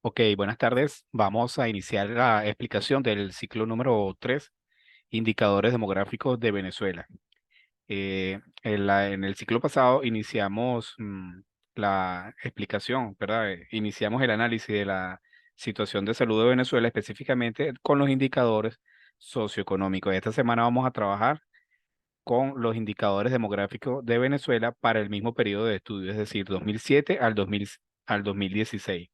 Ok, buenas tardes. Vamos a iniciar la explicación del ciclo número 3, indicadores demográficos de Venezuela. En el ciclo pasado iniciamos la explicación, ¿verdad? Iniciamos el análisis de la situación de salud de Venezuela, específicamente con los indicadores socioeconómicos. Esta semana vamos a trabajar con los indicadores demográficos de Venezuela para el mismo periodo de estudio, es decir, 2007 al 2016.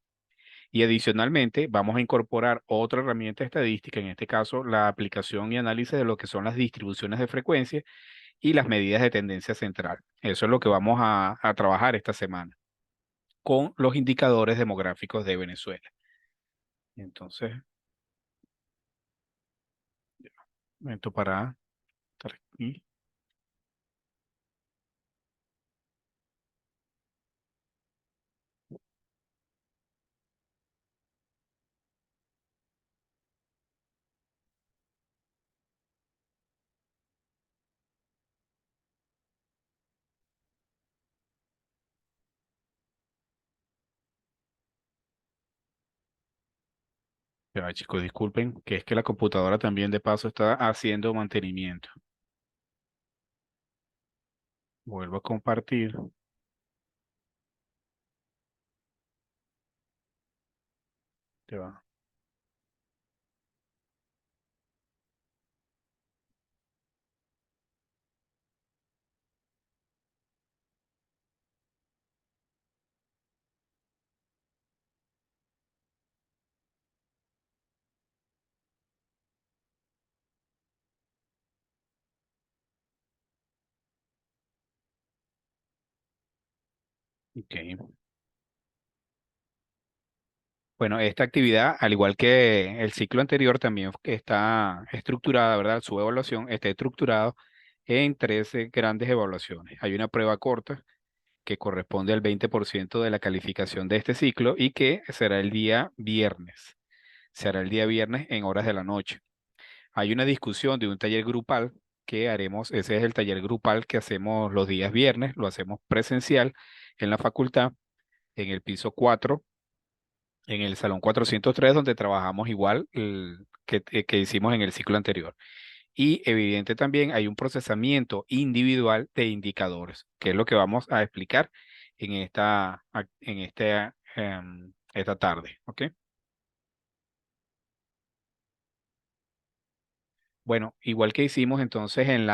Y adicionalmente, vamos a incorporar otra herramienta estadística, en este caso, la aplicación y análisis de lo que son las distribuciones de frecuencia y las medidas de tendencia central. Eso es lo que vamos a trabajar esta semana con los indicadores demográficos de Venezuela. Entonces, momento para estar aquí. Ya, chicos, disculpen, que es que la computadora también de paso está haciendo mantenimiento. Vuelvo a compartir. Te va. Ok. Bueno, esta actividad, al igual que el ciclo anterior, también está estructurada, ¿verdad? Su evaluación está estructurado en 13 grandes evaluaciones. Hay una prueba corta que corresponde al 20% de la calificación de este ciclo y que será el día viernes. Será el día viernes en horas de la noche. Hay una discusión de un taller grupal que haremos, ese es el taller grupal que hacemos los días viernes, lo hacemos presencial en la facultad, en el piso 4 en el Salón 403, donde trabajamos igual que hicimos en el ciclo anterior. Y evidente también hay un procesamiento individual de indicadores, que es lo que vamos a explicar esta tarde. ¿Ok? Bueno, igual que hicimos entonces en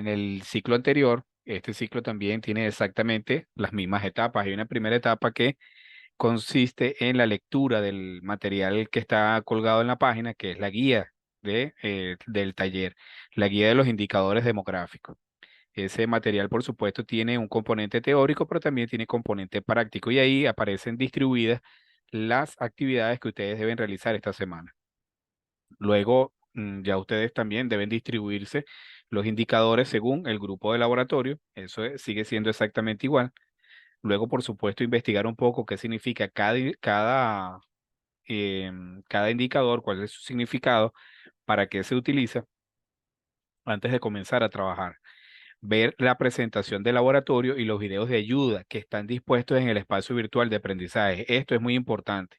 el ciclo anterior, este ciclo también tiene exactamente las mismas etapas. Hay una primera etapa que consiste en la lectura del material que está colgado en la página, que es la guía del taller, la guía de los indicadores demográficos. Ese material, por supuesto, tiene un componente teórico, pero también tiene componente práctico y ahí aparecen distribuidas las actividades que ustedes deben realizar esta semana. Luego, ya ustedes también deben distribuirse los indicadores según el grupo de laboratorio. Sigue siendo exactamente igual. Luego, por supuesto, investigar un poco qué significa cada indicador, cuál es su significado, para qué se utiliza antes de comenzar a trabajar. Ver la presentación del laboratorio y los videos de ayuda que están dispuestos en el espacio virtual de aprendizaje. Esto es muy importante.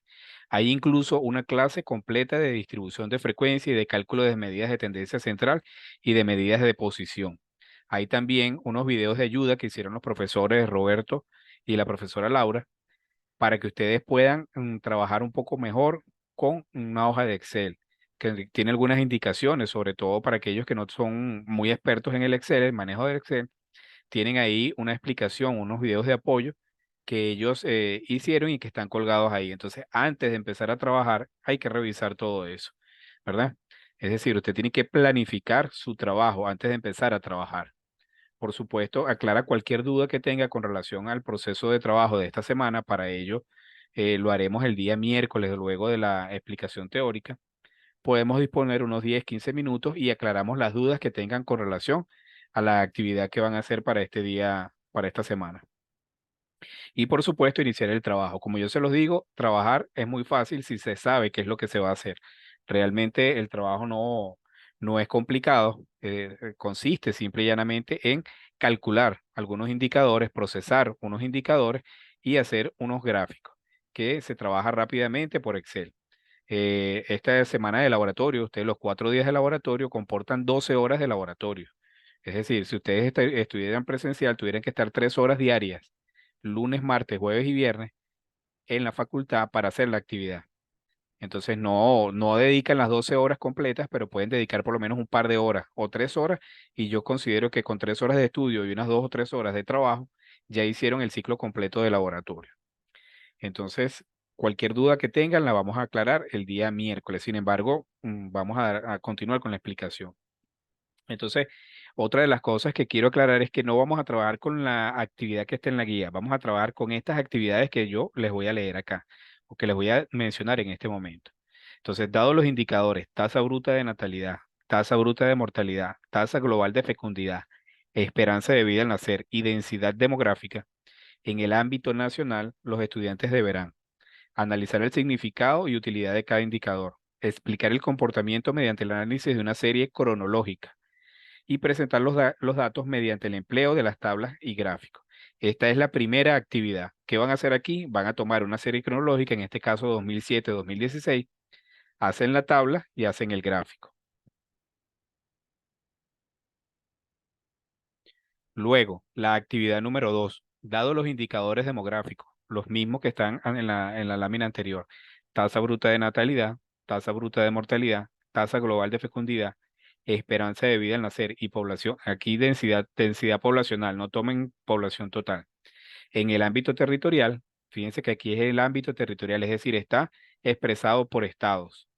Hay incluso una clase completa de distribución de frecuencia y de cálculo de medidas de tendencia central y de medidas de posición. Hay también unos videos de ayuda que hicieron los profesores Roberto y la profesora Laura para que ustedes puedan trabajar un poco mejor con una hoja de Excel, que tiene algunas indicaciones, sobre todo para aquellos que no son muy expertos en el Excel, el manejo del Excel, tienen ahí una explicación, unos videos de apoyo que ellos hicieron y que están colgados ahí. Entonces, antes de empezar a trabajar, hay que revisar todo eso, ¿verdad? Es decir, usted tiene que planificar su trabajo antes de empezar a trabajar. Por supuesto, aclara cualquier duda que tenga con relación al proceso de trabajo de esta semana. Para ello, lo haremos el día miércoles, luego de la explicación teórica. Podemos disponer unos 10, 15 minutos y aclaramos las dudas que tengan con relación a la actividad que van a hacer para este día, para esta semana. Y por supuesto, iniciar el trabajo. Como yo se los digo, trabajar es muy fácil si se sabe qué es lo que se va a hacer. Realmente el trabajo no es complicado, consiste simple y llanamente en calcular algunos indicadores, procesar unos indicadores y hacer unos gráficos. que se trabaja rápidamente por Excel. Esta semana de laboratorio, ustedes los 4 días de laboratorio comportan 12 horas de laboratorio. Es decir, si ustedes estuvieran presencial, tuvieran que estar 3 horas diarias, lunes, martes, jueves y viernes, en la facultad para hacer la actividad. Entonces no dedican las 12 horas completas, pero pueden dedicar por lo menos un par de horas o 3 horas. Y yo considero que con 3 horas de estudio y unas 2 o 3 horas de trabajo, ya hicieron el ciclo completo de laboratorio. Entonces, cualquier duda que tengan la vamos a aclarar el día miércoles. Sin embargo, vamos a continuar con la explicación. Entonces, otra de las cosas que quiero aclarar es que no vamos a trabajar con la actividad que está en la guía, vamos a trabajar con estas actividades que yo les voy a leer acá o que les voy a mencionar en este momento. Entonces, dados los indicadores, tasa bruta de natalidad, tasa bruta de mortalidad, tasa global de fecundidad, esperanza de vida al nacer y densidad demográfica, en el ámbito nacional, los estudiantes deberán analizar el significado y utilidad de cada indicador, explicar el comportamiento mediante el análisis de una serie cronológica y presentar los datos mediante el empleo de las tablas y gráficos. Esta es la primera actividad. ¿Qué van a hacer aquí? Van a tomar una serie cronológica, en este caso 2007-2016, hacen la tabla y hacen el gráfico. Luego, la actividad número 2, dado los indicadores demográficos, los mismos que están en la lámina anterior, tasa bruta de natalidad, tasa bruta de mortalidad, tasa global de fecundidad, esperanza de vida al nacer y población, aquí densidad poblacional, no tomen población total. En el ámbito territorial, fíjense que aquí es el ámbito territorial, es decir, está expresado por estados.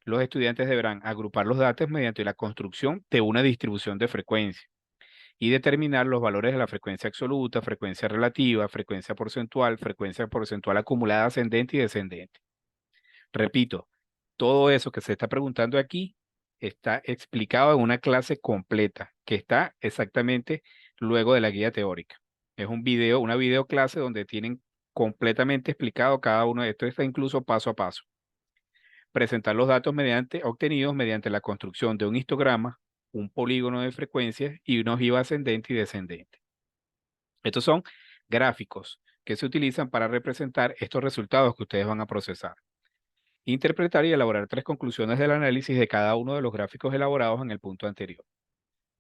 Los estudiantes deberán agrupar los datos mediante la construcción de una distribución de frecuencia y determinar los valores de la frecuencia absoluta, frecuencia relativa, frecuencia porcentual acumulada ascendente y descendente. Repito, todo eso que se está preguntando aquí está explicado en una clase completa que está exactamente luego de la guía teórica. Es un video, una video clase donde tienen completamente explicado cada uno de estos, está incluso paso a paso. Presentar los datos obtenidos mediante la construcción de un histograma, un polígono de frecuencias y una ojiva ascendente y descendente. Estos son gráficos que se utilizan para representar estos resultados que ustedes van a procesar. Interpretar y elaborar 3 conclusiones del análisis de cada uno de los gráficos elaborados en el punto anterior.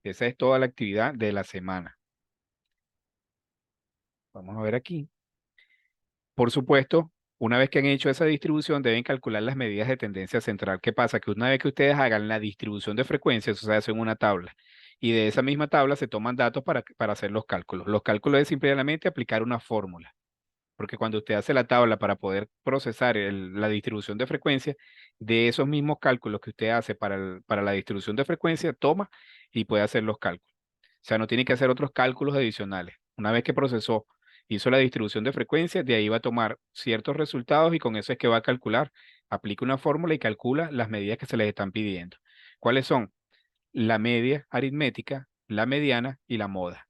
Esa es toda la actividad de la semana. Vamos a ver aquí. Por supuesto, una vez que han hecho esa distribución, deben calcular las medidas de tendencia central. ¿Qué pasa? Que una vez que ustedes hagan la distribución de frecuencias, eso se hace en una tabla. Y de esa misma tabla se toman datos para hacer los cálculos. Los cálculos es simplemente aplicar una fórmula. Porque cuando usted hace la tabla para poder procesar la distribución de frecuencia, de esos mismos cálculos que usted hace para la distribución de frecuencia, toma y puede hacer los cálculos. O sea, no tiene que hacer otros cálculos adicionales. Una vez que procesó, hizo la distribución de frecuencia, de ahí va a tomar ciertos resultados y con eso es que va a calcular, aplica una fórmula y calcula las medidas que se les están pidiendo. ¿Cuáles son? La media aritmética, la mediana y la moda.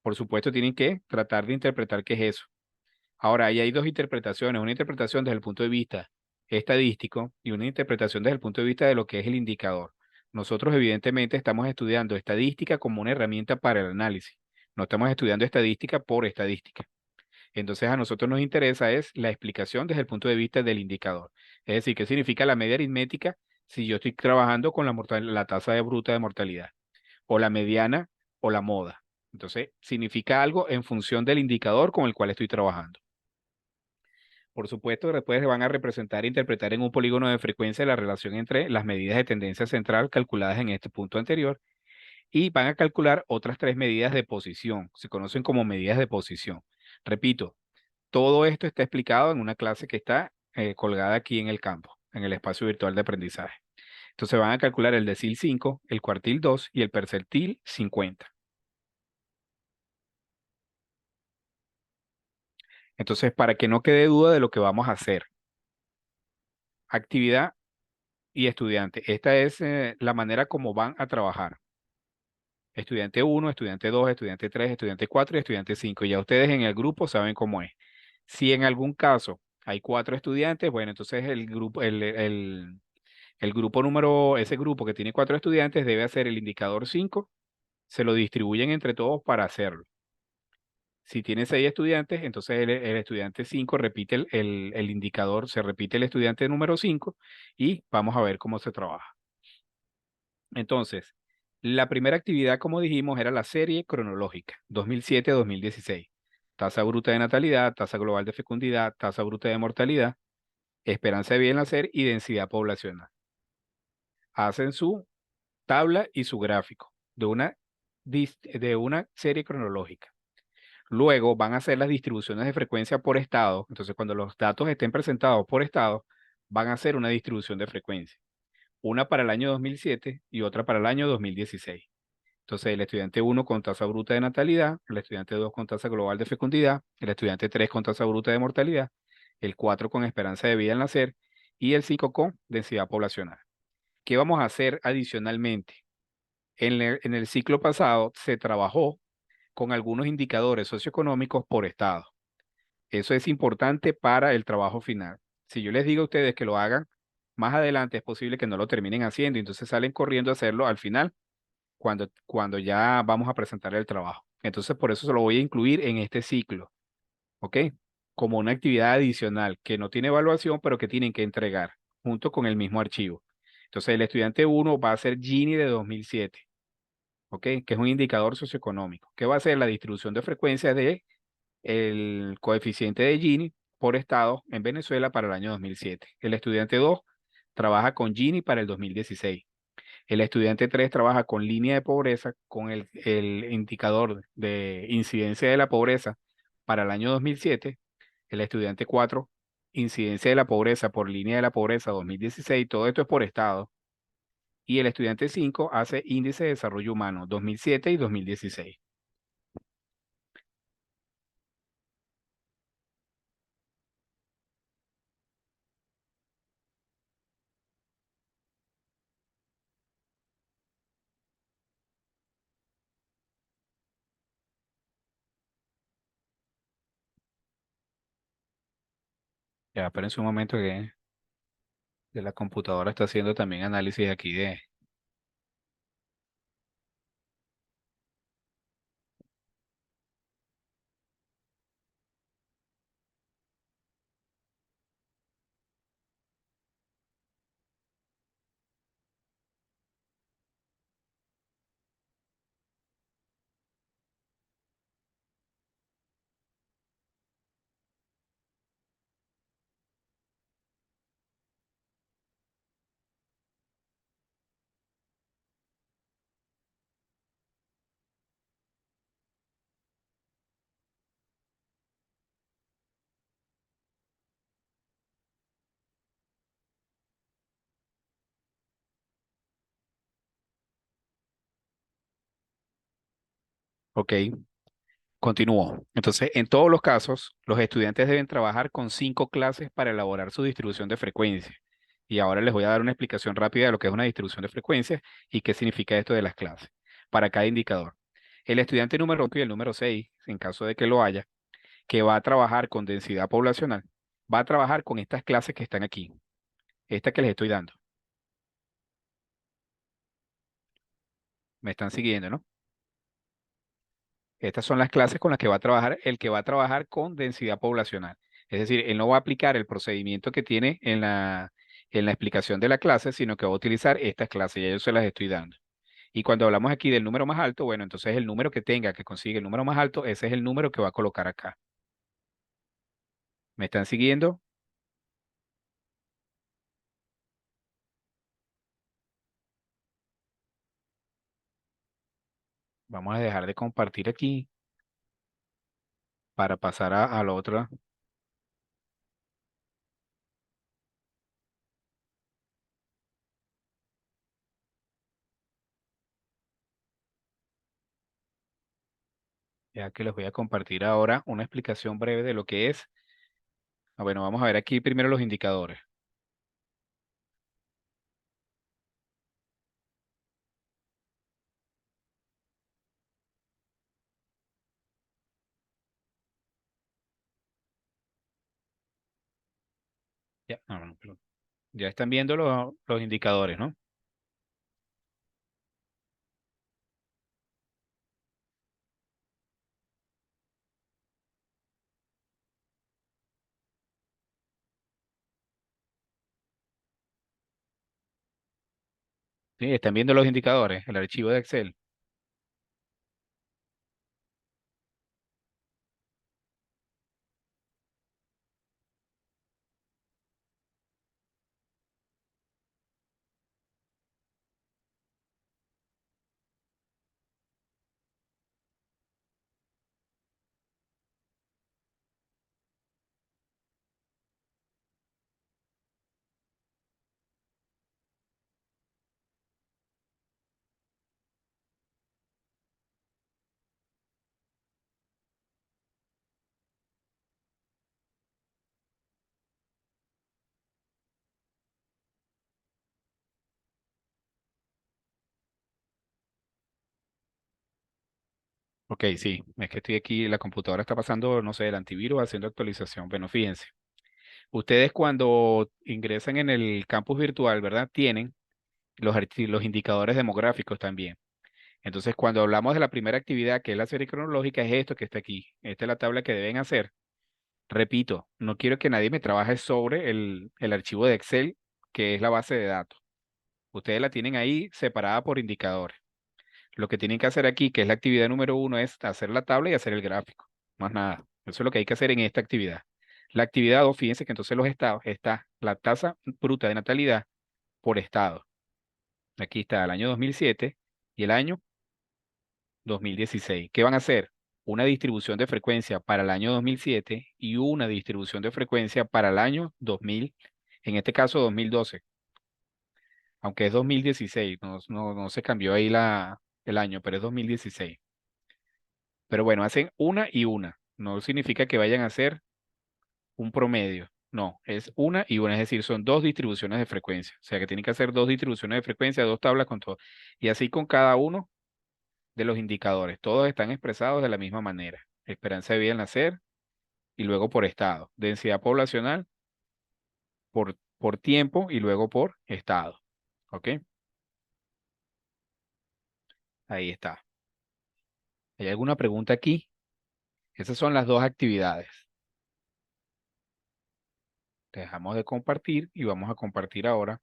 Por supuesto, tienen que tratar de interpretar qué es eso. Ahora, ahí hay dos interpretaciones, una interpretación desde el punto de vista estadístico y una interpretación desde el punto de vista de lo que es el indicador. Nosotros evidentemente estamos estudiando estadística como una herramienta para el análisis. No estamos estudiando estadística por estadística. Entonces a nosotros nos interesa es la explicación desde el punto de vista del indicador. Es decir, qué significa la media aritmética si yo estoy trabajando con la tasa de bruta de mortalidad, o la mediana o la moda. Entonces, significa algo en función del indicador con el cual estoy trabajando. Por supuesto, después van a representar e interpretar en un polígono de frecuencia la relación entre las medidas de tendencia central calculadas en este punto anterior y van a calcular otras 3 medidas de posición. Se conocen como medidas de posición. Repito, todo esto está explicado en una clase que está colgada aquí en el campo, en el espacio virtual de aprendizaje. Entonces van a calcular el decil 5, el cuartil 2 y el percentil 50. Entonces, para que no quede duda de lo que vamos a hacer, actividad y estudiante. Esta es la manera como van a trabajar. Estudiante 1, estudiante 2, estudiante 3, estudiante 4 y estudiante 5. Ya ustedes en el grupo saben cómo es. Si en algún caso hay 4 estudiantes, bueno, entonces el grupo número, ese grupo que tiene 4 estudiantes debe hacer el indicador 5, se lo distribuyen entre todos para hacerlo. Si tiene 6 estudiantes, entonces el estudiante 5 repite el indicador, se repite el estudiante número 5 y vamos a ver cómo se trabaja. Entonces, la primera actividad, como dijimos, era la serie cronológica, 2007-2016. Tasa bruta de natalidad, tasa global de fecundidad, tasa bruta de mortalidad, esperanza de vida en nacer y densidad poblacional. Hacen su tabla y su gráfico de una serie cronológica. Luego van a hacer las distribuciones de frecuencia por estado. Entonces, cuando los datos estén presentados por estado, van a hacer una distribución de frecuencia. Una para el año 2007 y otra para el año 2016. Entonces, el estudiante 1 con tasa bruta de natalidad, el estudiante 2 con tasa global de fecundidad, el estudiante 3 con tasa bruta de mortalidad, el 4 con esperanza de vida al nacer y el 5 con densidad poblacional. ¿Qué vamos a hacer adicionalmente? En el ciclo pasado se trabajó con algunos indicadores socioeconómicos por estado. Eso es importante para el trabajo final. Si yo les digo a ustedes que lo hagan, más adelante es posible que no lo terminen haciendo, y entonces salen corriendo a hacerlo al final, cuando ya vamos a presentar el trabajo. Entonces, por eso se lo voy a incluir en este ciclo, ¿ok? Como una actividad adicional que no tiene evaluación, pero que tienen que entregar junto con el mismo archivo. Entonces, el estudiante 1 va a ser Gini de 2007, ¿ok? Que es un indicador socioeconómico, que va a ser la distribución de frecuencia de el coeficiente de Gini por estado en Venezuela para el año 2007. El estudiante 2 trabaja con Gini para el 2016. El estudiante 3 trabaja con línea de pobreza, con el indicador de incidencia de la pobreza para el año 2007. El estudiante 4, incidencia de la pobreza por línea de la pobreza 2016. Todo esto es por estado. Y el estudiante 5 hace índice de desarrollo humano 2007 y 2016. Ya, espérense un momento que de la computadora está haciendo también análisis aquí de... Ok, continúo. Entonces, en todos los casos, los estudiantes deben trabajar con 5 clases para elaborar su distribución de frecuencia. Y ahora les voy a dar una explicación rápida de lo que es una distribución de frecuencia y qué significa esto de las clases para cada indicador. El estudiante número 5 y el número 6, en caso de que lo haya, que va a trabajar con densidad poblacional, va a trabajar con estas clases que están aquí, estas que les estoy dando. Me están siguiendo, ¿no? Estas son las clases con las que va a trabajar el que va a trabajar con densidad poblacional. Es decir, él no va a aplicar el procedimiento que tiene en la explicación de la clase, sino que va a utilizar estas clases. Ya yo se las estoy dando. Y cuando hablamos aquí del número más alto, bueno, entonces el número que tenga, que consigue el número más alto, ese es el número que va a colocar acá. ¿Me están siguiendo? Vamos a dejar de compartir aquí para pasar a la otra. Ya que les voy a compartir ahora una explicación breve de lo que es. Bueno, vamos a ver aquí primero los indicadores. Ya, no, perdón. Ya están viendo los indicadores, ¿no? ¿Sí? Están viendo los indicadores, el archivo de Excel. Ok, sí, es que estoy aquí, la computadora está pasando, no sé, el antivirus haciendo actualización. Bueno, fíjense, ustedes cuando ingresan en el campus virtual, ¿verdad? Tienen los indicadores demográficos también. Entonces, cuando hablamos de la primera actividad, que es la serie cronológica, es esto que está aquí. Esta es la tabla que deben hacer. Repito, no quiero que nadie me trabaje sobre el archivo de Excel, que es la base de datos. Ustedes la tienen ahí separada por indicadores. Lo que tienen que hacer aquí, que es la actividad número uno, es hacer la tabla y hacer el gráfico. Más nada. Eso es lo que hay que hacer en esta actividad. La actividad 2, fíjense que entonces los estados, está la tasa bruta de natalidad por estado. Aquí está el año 2007 y el año 2016. ¿Qué van a hacer? Una distribución de frecuencia para el año 2007 y una distribución de frecuencia para el año 2000, en este caso 2012, aunque es 2016, no se cambió ahí el año, pero es 2016. Pero bueno, hacen una y una. No significa que vayan a hacer un promedio. No, es una y una, es decir, son dos distribuciones de frecuencia. O sea que tienen que hacer dos distribuciones de frecuencia, dos tablas con todo. Y así con cada uno de los indicadores. Todos están expresados de la misma manera. Esperanza de vida al nacer y luego por estado. Densidad poblacional por tiempo y luego por estado. ¿Ok? Ahí está. ¿Hay alguna pregunta aquí? Esas son las dos actividades. Dejamos de compartir y vamos a compartir ahora.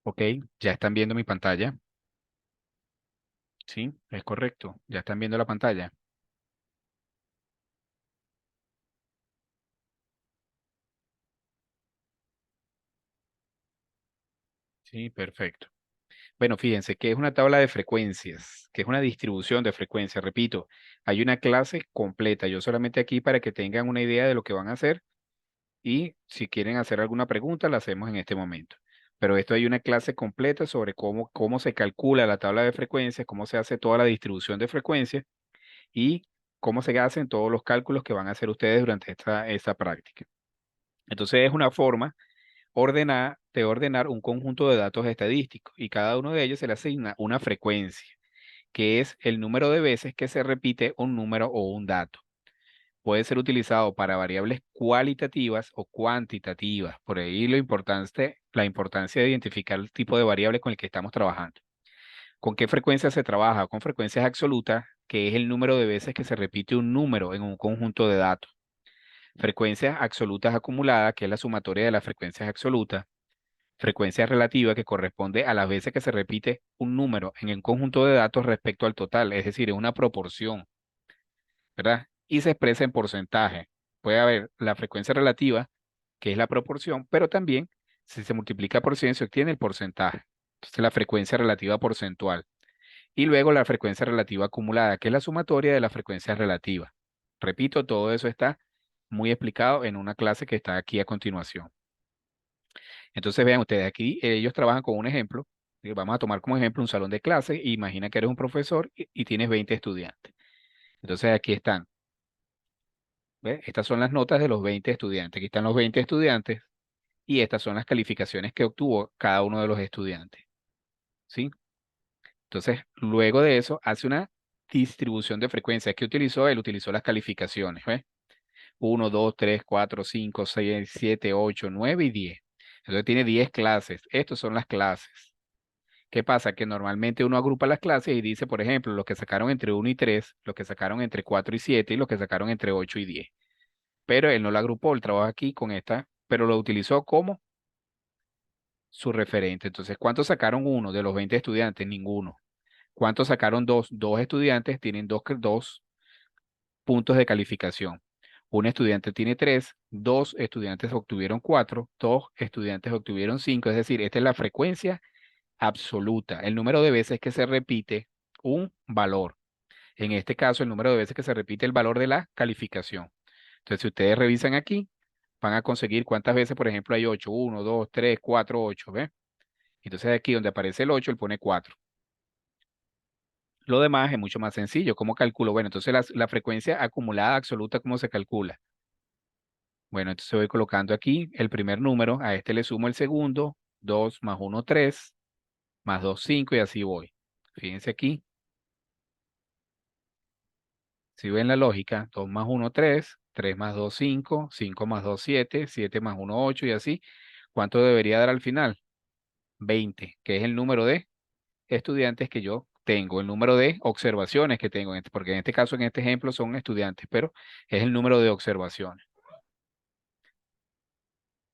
¿Ok? Ya están viendo mi pantalla. Sí, es correcto. Ya están viendo la pantalla. Sí, perfecto. Bueno, fíjense que es una tabla de frecuencias, que es una distribución de frecuencias. Repito, hay una clase completa. Yo solamente aquí para que tengan una idea de lo que van a hacer y si quieren hacer alguna pregunta, la hacemos en este momento. Pero esto hay una clase completa sobre cómo se calcula la tabla de frecuencias, cómo se hace toda la distribución de frecuencias y cómo se hacen todos los cálculos que van a hacer ustedes durante esta práctica. Entonces es una forma de ordenar un conjunto de datos estadísticos y cada uno de ellos se le asigna una frecuencia, que es el número de veces que se repite un número o un dato. Puede ser utilizado para variables cualitativas o cuantitativas. Por ahí la importancia de identificar el tipo de variable con el que estamos trabajando. ¿Con qué frecuencia se trabaja? Con frecuencias absolutas, que es el número de veces que se repite un número en un conjunto de datos. Frecuencias absolutas acumuladas, que es la sumatoria de las frecuencias absolutas. Frecuencia relativa, que corresponde a las veces que se repite un número en el conjunto de datos respecto al total, es decir, en una proporción, ¿verdad? Y se expresa en porcentaje. Puede haber la frecuencia relativa, que es la proporción, pero también si se multiplica por 100 se obtiene el porcentaje. Entonces la frecuencia relativa porcentual. Y luego la frecuencia relativa acumulada, que es la sumatoria de las frecuencias relativas. Repito, todo eso está muy explicado en una clase que está aquí a continuación. Entonces vean ustedes, aquí ellos trabajan con un ejemplo. Vamos a tomar como ejemplo un salón de clase. Imagina que eres un profesor y tienes 20 estudiantes. Entonces aquí están. ¿Ves? Estas son las notas de los 20 estudiantes. Aquí están los 20 estudiantes y estas son las calificaciones que obtuvo cada uno de los estudiantes. ¿Sí? Entonces, luego de eso, hace una distribución de frecuencias. ¿Qué utilizó? Él utilizó las calificaciones, ¿ves? 1, 2, 3, 4, 5, 6, 7, 8, 9 y 10. Entonces tiene 10 clases. Estas son las clases. ¿Qué pasa? Que normalmente uno agrupa las clases y dice, por ejemplo, los que sacaron entre 1 y 3, los que sacaron entre 4 y 7 y los que sacaron entre 8 y 10. Pero él no lo agrupó, él trabaja aquí con esta, pero lo utilizó como su referente. Entonces, ¿cuántos sacaron uno de los 20 estudiantes? Ninguno. ¿Cuántos sacaron dos? Dos estudiantes tienen dos puntos de calificación. Un estudiante tiene 3, dos estudiantes obtuvieron 4, dos estudiantes obtuvieron 5. Es decir, esta es la frecuencia absoluta, el número de veces que se repite un valor. En este caso, el número de veces que se repite el valor de la calificación. Entonces, si ustedes revisan aquí, van a conseguir cuántas veces, por ejemplo, hay 8, 1, 2, 3, 4, 8, ¿ve? Entonces, aquí donde aparece el 8, él pone 4. Lo demás es mucho más sencillo. ¿Cómo calculo? Bueno, entonces la frecuencia acumulada absoluta, ¿cómo se calcula? Bueno, entonces voy colocando aquí el primer número, a este le sumo el segundo, 2 más 1, 3, más 2, 5 y así voy. Fíjense aquí, si ven la lógica, 2 más 1, 3, 3 más 2, 5, 5 más 2, 7, 7 más 1, 8 y así. ¿Cuánto debería dar al final? 20, que es el número de estudiantes que yo tengo, el número de observaciones que tengo, porque en este caso, en este ejemplo, son estudiantes, pero es el número de observaciones.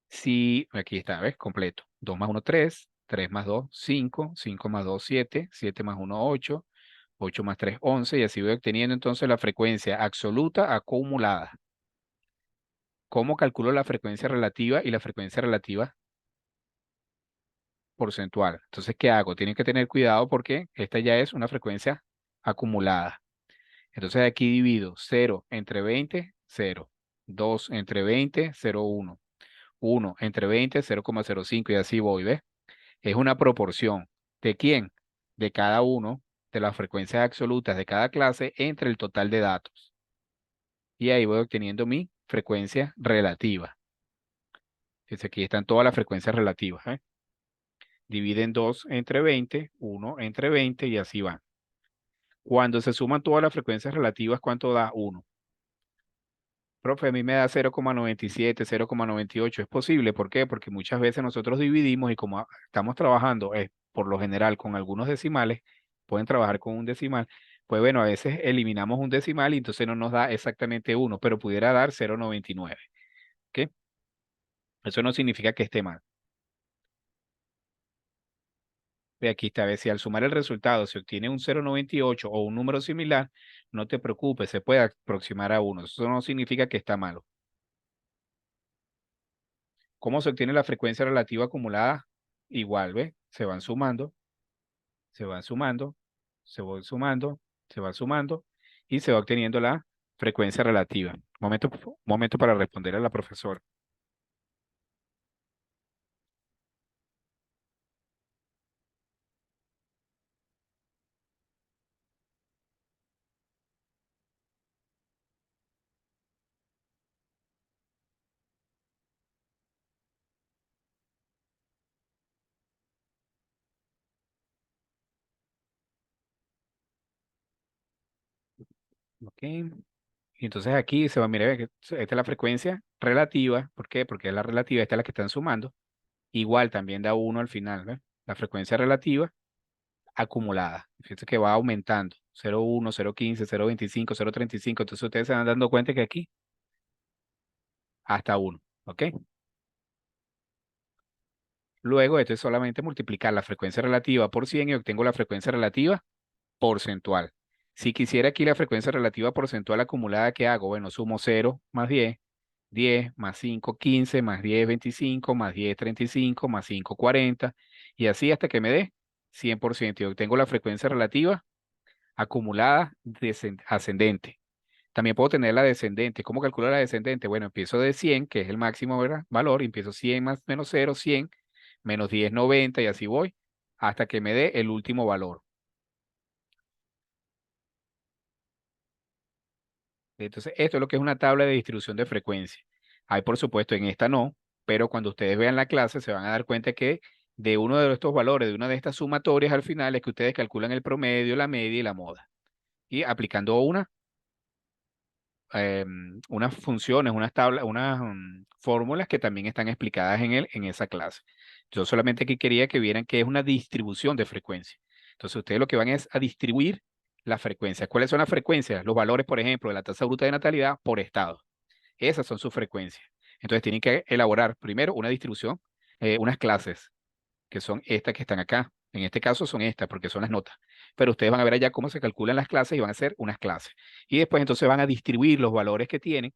Si, aquí está, ¿ves? Completo. 2 más 1, 3, 3 más 2, 5, 5 más 2, 7, 7 más 1, 8, 8 más 3, 11, y así voy obteniendo entonces la frecuencia absoluta acumulada. ¿Cómo calculo la frecuencia relativa y la frecuencia relativa porcentual? Entonces, ¿qué hago? Tienen que tener cuidado porque esta ya es una frecuencia acumulada. Entonces, aquí divido 0 entre 20, 0. 2 entre 20, 0,1. 1 entre 20, 0,05 y así voy, ¿ves? Es una proporción. ¿De quién? De cada uno de las frecuencias absolutas de cada clase entre el total de datos. Y ahí voy obteniendo mi frecuencia relativa. Entonces aquí están todas las frecuencias relativas, ¿eh? Dividen 2 entre 20, 1 entre 20 y así van. Cuando se suman todas las frecuencias relativas, ¿cuánto da 1? Profe, a mí me da 0,97, 0,98. ¿Es posible? ¿Por qué? Porque muchas veces nosotros dividimos y como estamos trabajando por lo general con algunos decimales, pueden trabajar con un decimal, pues bueno, a veces eliminamos un decimal y entonces no nos da exactamente 1, pero pudiera dar 0,99. ¿Ok? Eso no significa que esté mal. Ve aquí está, ve, si al sumar el resultado se obtiene un 0,98 o un número similar, no te preocupes, se puede aproximar a 1. Eso no significa que está malo. ¿Cómo se obtiene la frecuencia relativa acumulada? Igual, ¿ve? Se van sumando, se van sumando, se van sumando, se van sumando y se va obteniendo la frecuencia relativa. Momento para responder a la profesora. ¿Ok? Y entonces aquí se va a mirar que esta es la frecuencia relativa. ¿Por qué? Porque es la relativa, esta es la que están sumando. Igual también da 1 al final, ¿ve? La frecuencia relativa acumulada. Fíjense que va aumentando. 0,1, 0,15, 0,25, 0,35. Entonces ustedes se van dando cuenta que aquí hasta 1. ¿Ok? Luego, esto es solamente multiplicar la frecuencia relativa por 100 y obtengo la frecuencia relativa porcentual. Si quisiera aquí la frecuencia relativa porcentual acumulada, ¿qué hago? Bueno, sumo 0 más 10, 10 más 5, 15, más 10, 25, más 10, 35, más 5, 40, y así hasta que me dé 100% y obtengo la frecuencia relativa acumulada ascendente. También puedo tener la descendente. ¿Cómo calculo la descendente? Bueno, empiezo de 100, que es el máximo, ¿verdad? Valor, y empiezo 100 más menos 0, 100, menos 10, 90, y así voy, hasta que me dé el último valor. Entonces, esto es lo que es una tabla de distribución de frecuencia. Hay, por supuesto, en esta no, pero cuando ustedes vean la clase se van a dar cuenta que de uno de estos valores, de una de estas sumatorias al final, es que ustedes calculan el promedio, la media y la moda. y aplicando unas funciones, unas tablas, unas fórmulas que también están explicadas en esa clase. Yo solamente aquí quería que vieran que es una distribución de frecuencia. Entonces, ustedes lo que van es a distribuir las frecuencias. ¿Cuáles son las frecuencias? Los valores, por ejemplo, de la tasa bruta de natalidad por estado. Esas son sus frecuencias. Entonces, tienen que elaborar primero una distribución, unas clases que son estas que están acá. En este caso son estas porque son las notas. Pero ustedes van a ver allá cómo se calculan las clases y van a hacer unas clases. Y después entonces van a distribuir los valores que tienen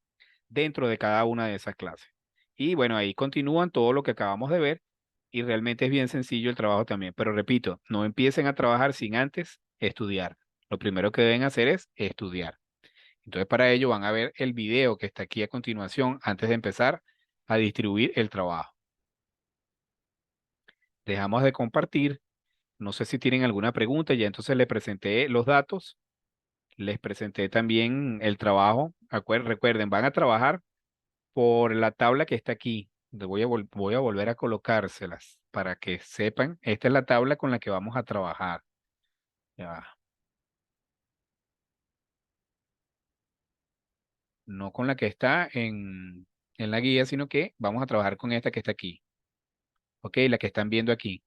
dentro de cada una de esas clases. Y bueno, ahí continúan todo lo que acabamos de ver y realmente es bien sencillo el trabajo también. Pero repito, no empiecen a trabajar sin antes estudiar. Lo primero que deben hacer es estudiar. Entonces para ello van a ver el video que está aquí a continuación antes de empezar a distribuir el trabajo. Dejamos de compartir. No sé si tienen alguna pregunta, ya entonces les presenté los datos, les presenté también el trabajo. Recuerden, van a trabajar por la tabla que está aquí. Voy a volver a colocárselas para que sepan. Esta es la tabla con la que vamos a trabajar. Ya va. No con la que está en la guía, sino que vamos a trabajar con esta que está aquí. Ok, la que están viendo aquí.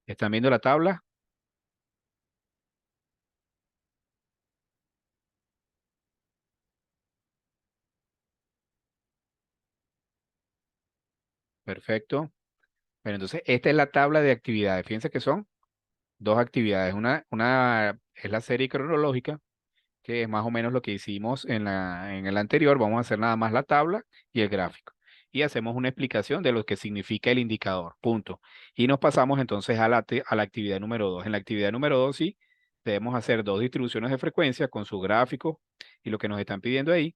¿Están viendo la tabla? Perfecto. Bueno, entonces esta es la tabla de actividades. Fíjense que son dos actividades. Una es la serie cronológica, que es más o menos lo que hicimos en el anterior. Vamos a hacer nada más la tabla y el gráfico. Y hacemos una explicación de lo que significa el indicador. Punto. Y nos pasamos entonces a la actividad número 2. En la actividad número 2 sí, debemos hacer dos distribuciones de frecuencia con su gráfico y lo que nos están pidiendo ahí.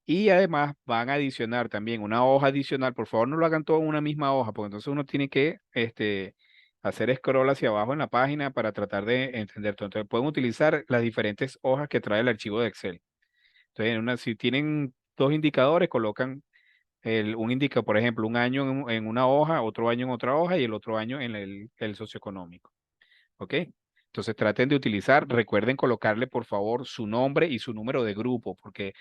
Y además van a adicionar también una hoja adicional. Por favor, no lo hagan todo en una misma hoja, porque entonces uno tiene que hacer scroll hacia abajo en la página para tratar de entender todo. Entonces, pueden utilizar las diferentes hojas que trae el archivo de Excel. Entonces, si tienen dos indicadores, colocan por ejemplo, un año en una hoja, otro año en otra hoja y el otro año en el socioeconómico. ¿Ok? Entonces traten de utilizar, recuerden colocarle por favor su nombre y su número de grupo, porque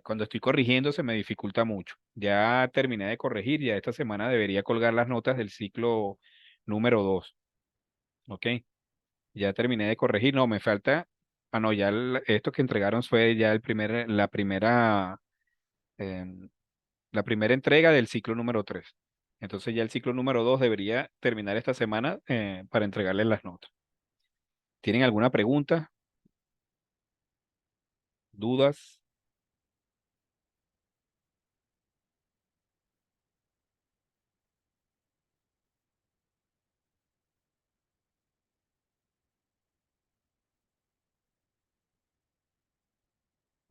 cuando estoy corrigiendo se me dificulta mucho. Ya terminé de corregir, ya esta semana debería colgar las notas del ciclo número 2. ¿Ok? Ya terminé de corregir, no, me falta, no, ya esto que entregaron fue ya em, la primera entrega del ciclo número 3. Entonces ya el ciclo número 2 debería terminar esta semana para entregarles las notas. ¿Tienen alguna pregunta? ¿Dudas?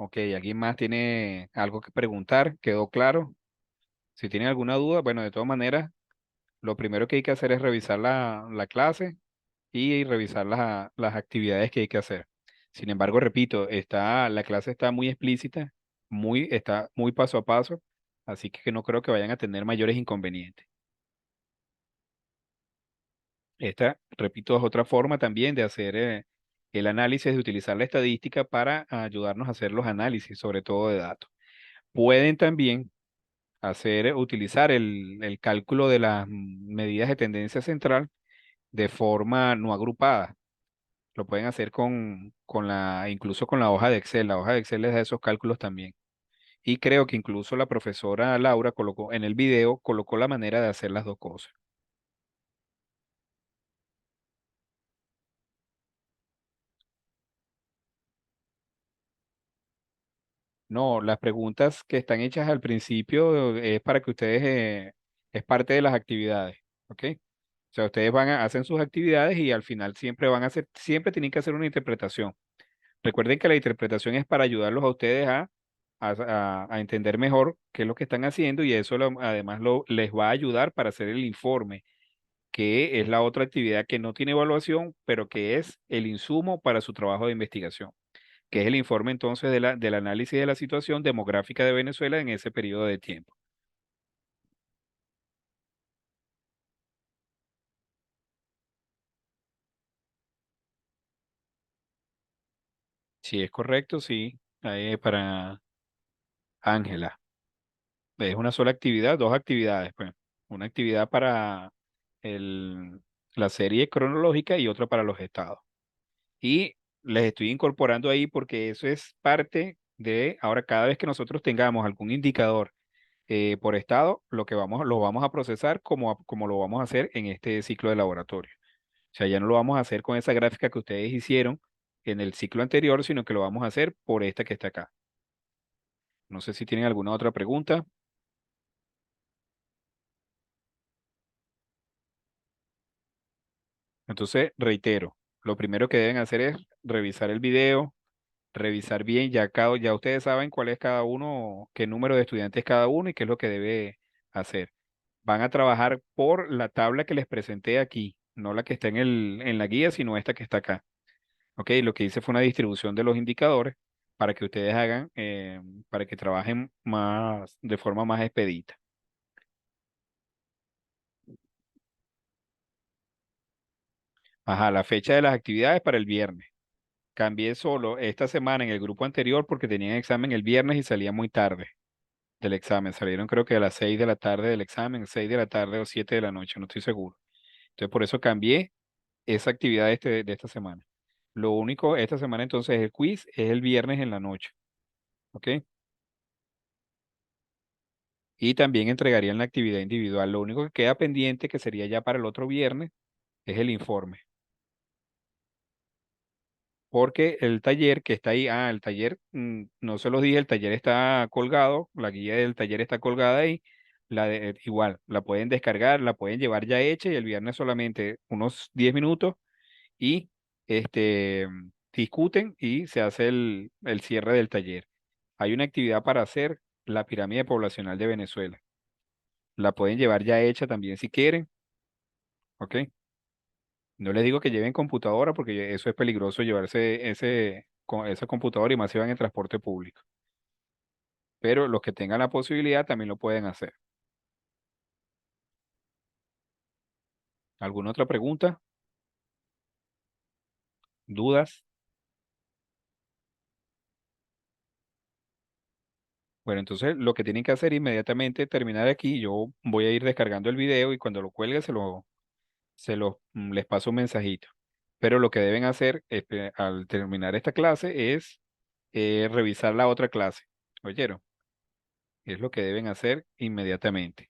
Ok, ¿alguien más tiene algo que preguntar? ¿Quedó claro? Si tienen alguna duda, bueno, de todas maneras, lo primero que hay que hacer es revisar la clase y revisar las actividades que hay que hacer. Sin embargo, repito, la clase está muy explícita, está muy paso a paso, así que no creo que vayan a tener mayores inconvenientes. Esta, repito, es otra forma también de hacer el análisis, de utilizar la estadística para ayudarnos a hacer los análisis, sobre todo de datos. Pueden también utilizar el cálculo de las medidas de tendencia central de forma no agrupada. Lo pueden hacer incluso con la hoja de Excel. La hoja de Excel les da esos cálculos también. Y creo que incluso la profesora Laura colocó en el video, colocó la manera de hacer las dos cosas. No, las preguntas que están hechas al principio es para que ustedes, es parte de las actividades, ¿ok? O sea, ustedes hacen sus actividades y al final siempre tienen que hacer una interpretación. Recuerden que la interpretación es para ayudarlos a ustedes a entender mejor qué es lo que están haciendo y eso además les va a ayudar para hacer el informe, que es la otra actividad que no tiene evaluación, pero que es el insumo para su trabajo de investigación, que es el informe entonces del análisis de la situación demográfica de Venezuela en ese periodo de tiempo. Si es correcto, sí. Ahí para Ángela. Es una sola actividad, dos actividades, pues. Una actividad para el, la serie cronológica y otra para los estados. Y les estoy incorporando ahí porque eso es parte de, ahora cada vez que nosotros tengamos algún indicador por estado, lo vamos a procesar como lo vamos a hacer en este ciclo de laboratorio. O sea, ya no lo vamos a hacer con esa gráfica que ustedes hicieron en el ciclo anterior, sino que lo vamos a hacer por esta que está acá. No sé si tienen alguna otra pregunta. Entonces, reitero, lo primero que deben hacer es revisar el video, revisar bien, ya ustedes saben cuál es cada uno, qué número de estudiantes cada uno y qué es lo que debe hacer. Van a trabajar por la tabla que les presenté aquí, no la que está en la guía, sino esta que está acá. Ok, lo que hice fue una distribución de los indicadores para que ustedes hagan, para que trabajen más, de forma más expedita. Ajá, la fecha de las actividades para el viernes. Cambié solo esta semana en el grupo anterior porque tenían examen el viernes y salía muy tarde del examen. Salieron creo que a las 6 de la tarde del examen, 6 de la tarde o 7 de la noche, no estoy seguro. Entonces por eso cambié esa actividad de esta semana. Lo único, esta semana entonces el quiz es el viernes en la noche, ¿ok? Y también entregarían la actividad individual. Lo único que queda pendiente, que sería ya para el otro viernes, es el informe. Porque el taller que está ahí, el taller, no se los dije, el taller está colgado, la guía del taller está colgada ahí. Igual, la pueden descargar, la pueden llevar ya hecha y el viernes solamente unos 10 minutos y discuten y se hace el cierre del taller. Hay una actividad para hacer la pirámide poblacional de Venezuela. La pueden llevar ya hecha también si quieren, ¿ok? No les digo que lleven computadora porque eso es peligroso llevarse con esa computadora y más si van en transporte público. Pero los que tengan la posibilidad también lo pueden hacer. ¿Alguna otra pregunta? ¿Dudas? Bueno, entonces lo que tienen que hacer inmediatamente terminar aquí, yo voy a ir descargando el video y cuando lo cuelgue les paso un mensajito. Pero lo que deben hacer al terminar esta clase es revisar la otra clase. ¿Oyeron? Es lo que deben hacer inmediatamente.